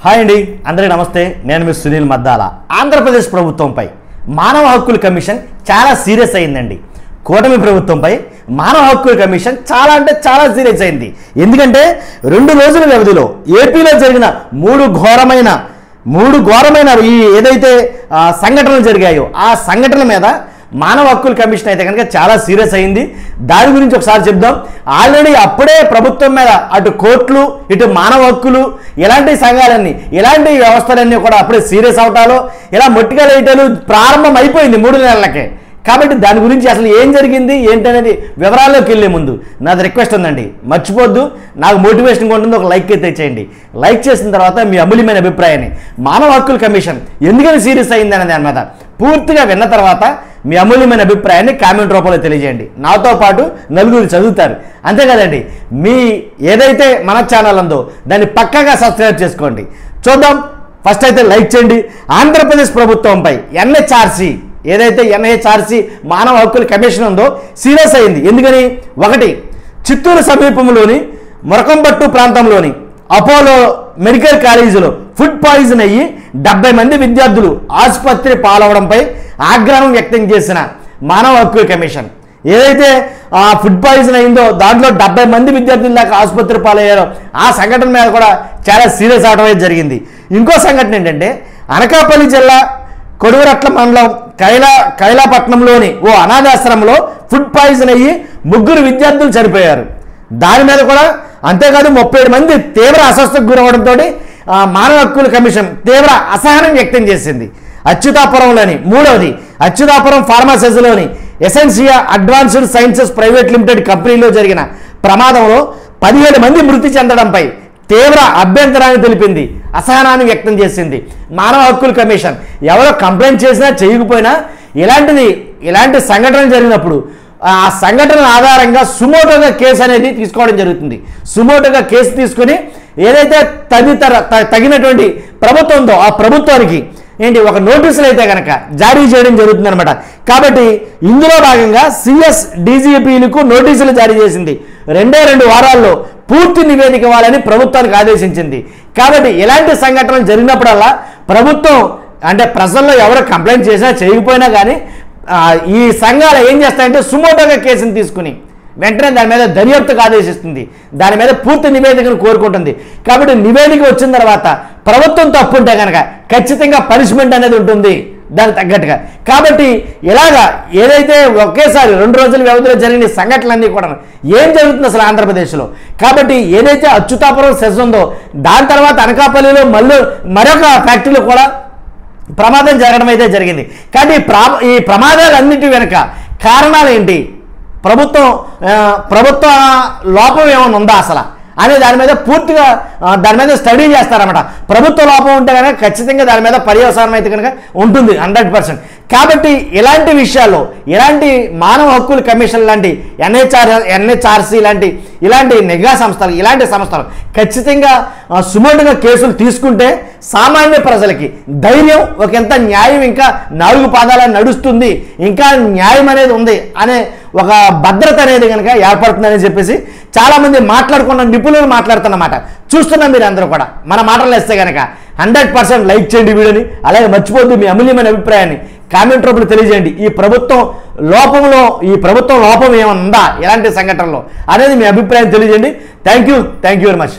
Hi అండి, అందరికీ నమస్తే. నేను మీ సునీల్ మద్దాల. ఆంధ్రప్రదేశ్ ప్రభుత్వంపై మానవ హక్కుల కమిషన్ చాలా సీరియస్ అయిందండి. కూటమి ప్రభుత్వంపై మానవ హక్కుల కమిషన్ చాలా అంటే చాలా సీరియస్ అయింది. ఎందుకంటే 2 రోజుల వ్యవధిలో ఏపీలో జరిగిన మూడు ఘోరమైన ఈ ఏదైతే సంఘటనలు జరిగాయో ఆ సంఘటనల మీద మానవ హక్కుల కమిషన్ అయితే కనుక చాలా సీరియస్ అయింది. దాని గురించి ఒకసారి చెప్దాం. ఆల్రెడీ అప్పుడే ప్రభుత్వం మీద అటు కోర్టులు ఇటు మానవ హక్కులు ఇలాంటి సంఘాలన్నీ ఇలాంటి వ్యవస్థలన్నీ కూడా అప్పుడే సీరియస్ అవటాలు ఇలా మొట్టిగా లేయటాలు ప్రారంభం అయిపోయింది 3 నెలలకే. కాబట్టి దాని గురించి అసలు ఏం జరిగింది ఏంటనేది వివరాల్లోకి వెళ్ళే ముందు నాది రిక్వెస్ట్ ఉందండి, మర్చిపోద్దు. నాకు మోటివేషన్గా ఉంటుంది, ఒక లైక్ అయితే చేయండి. లైక్ చేసిన తర్వాత మీ అమూల్యమైన అభిప్రాయాన్ని మానవ హక్కుల కమిషన్ ఎందుకని సీరియస్ అయింది అనే దాని మీద పూర్తిగా విన్న తర్వాత మీ అమూల్యమైన అభిప్రాయాన్ని కామెంట్ రూపంలో తెలియజేయండి. నాతో పాటు నలుగురు చదువుతారు, అంతే కదండి. మీ ఏదైతే మన ఛానల్ ఉందో దాన్ని పక్కాగా సబ్స్క్రైబ్ చేసుకోండి. చూద్దాం. ఫస్ట్ అయితే లైక్ చేయండి. ఆంధ్రప్రదేశ్ ప్రభుత్వంపై ఎన్హెచ్ఆర్సీ ఏదైతే ఎన్హెచ్ఆర్సీ మానవ హక్కుల కమిషన్ ఉందో సీరియస్ అయింది. ఎందుకని? 1, చిత్తూరు సమీపంలోని మురకంపట్టు ప్రాంతంలోని అపోలో మెడికల్ కాలేజీలో ఫుడ్ పాయిజన్ అయ్యి 70 మంది విద్యార్థులు ఆసుపత్రి పాలవడంపై ఆగ్రహం వ్యక్తం చేసిన మానవ హక్కుల కమిషన్ ఏదైతే ఫుడ్ పాయిజన్ అయిందో దాంట్లో 70 మంది విద్యార్థుల దాకా ఆసుపత్రి పాలయ్యారో ఆ సంఘటన మీద కూడా చాలా సీరియస్ అవడం అయితే జరిగింది. ఇంకో సంఘటన ఏంటంటే అనకాపల్లి జిల్లా కొడుగురట్ల మండలం కైలాపట్నంలోని ఓ అనాథాశ్రమంలో ఫుడ్ పాయిజన్ అయ్యి 3 విద్యార్థులు చనిపోయారు. దాని మీద కూడా అంతేకాదు 37 మంది తీవ్ర అస్వస్థతకు గురవడంతో మానవ హక్కుల కమిషన్ తీవ్ర అసహనం వ్యక్తం చేసింది. అచ్యుతాపురంలోని 3వది అచ్యుతాపురం ఫార్మసీలోని Essentia advanced sciences private limited కంపెనీలో జరిగిన ప్రమాదంలో 17 మంది మృతి చెందడంపై తీవ్ర అభ్యంతరాన్ని తెలిపింది, అసహనాన్ని వ్యక్తం చేసింది మానవ హక్కుల కమిషన్. ఎవరో కంప్లైంట్ చేసినా చేయకపోయినా ఇలాంటి సంఘటనలు జరిగినప్పుడు ఆ సంఘటనల ఆధారంగా సుమోటోగా కేసు అనేది తీసుకోవడం జరుగుతుంది. సుమోటోగా కేసు తీసుకొని ఏదైతే తగినటువంటి ప్రభుత్వం ఉందో ఆ ప్రభుత్వానికి ఒక నోటీసులు అయితే కనుక జారీ చేయడం జరుగుతుంది అనమాట. కాబట్టి ఇందులో భాగంగా సిఎస్ డీజీపీలకు నోటీసులు జారీ చేసింది. 2 వారాల్లో పూర్తి నివేదిక ఇవ్వాలని ప్రభుత్వానికి ఆదేశించింది. కాబట్టి ఇలాంటి సంఘటనలు జరిగినప్పుడల్లా ప్రభుత్వం అంటే ప్రజల్లో ఎవరు కంప్లైంట్ చేసినా చేయకపోయినా కానీ ఈ సంఘాలు ఏం చేస్తాయంటే సుమోటోగా కేసును తీసుకుని వెంటనే దాని మీద దర్యాప్తుకు ఆదేశిస్తుంది, దాని మీద పూర్తి నివేదికను కోరుకుంటుంది. కాబట్టి నివేదిక వచ్చిన తర్వాత ప్రభుత్వం తప్పు ఉంటే కనుక ఖచ్చితంగా పనిష్మెంట్ అనేది ఉంటుంది దానికి తగ్గట్టుగా. కాబట్టి ఇలాగా ఏదైతే ఒకేసారి 2 రోజుల వ్యవధిలో జరిగిన సంఘటనలన్నీ కూడా ఏం జరుగుతుంది అసలు ఆంధ్రప్రదేశ్లో. కాబట్టి ఏదైతే అచ్యుతాపురం సెస్ ఉందో దాని తర్వాత అనకాపల్లిలో మరొక ఫ్యాక్టరీలో కూడా ప్రమాదం జరగడం అయితే జరిగింది. కానీ ఈ ప్రమాదాలన్నిటి వెనుక కారణాలు ఏంటి, ప్రభుత్వ లోపం ఏమైనా ఉందా అసలు అనే దాని మీద పూర్తిగా దాని మీద స్టడీ చేస్తారన్నమాట. ప్రభుత్వ లోపం ఉంటే కనుక ఖచ్చితంగా దాని మీద పర్యవసానం అయితే కనుక ఉంటుంది 100%. కాబట్టి ఇలాంటి విషయాల్లో ఇలాంటి మానవ హక్కుల కమిషన్ లాంటి ఎన్హెచ్ఆర్సీ ఇలాంటి నిఘా సంస్థలు ఇలాంటి సంస్థలు ఖచ్చితంగా సుమోటుగా కేసులు తీసుకుంటే సామాన్య ప్రజలకి ధైర్యం ఎంత న్యాయం ఇంకా 4 పాదాల నడుస్తుంది, ఇంకా న్యాయం అనేది ఉంది అనే ఒక భద్రత అనేది కనుక ఏర్పడుతుందని చెప్పేసి చాలామంది మాట్లాడుకున్న నిపుణులు మాట్లాడుతున్నమాట చూస్తున్నాం. మీరు అందరూ కూడా మన మాటలు వేస్తే కనుక 100% లైక్ చేయండి వీడియోని. అలాగే మర్చిపోద్దు మీ అమూల్యమైన అభిప్రాయాన్ని కామెంట్ రూపంలో తెలియజేయండి. ఈ ప్రభుత్వం లోపం ఏమైనా ఉందా ఇలాంటి సంఘటనలో అనేది మీ అభిప్రాయం తెలియజేయండి. Thank you very much.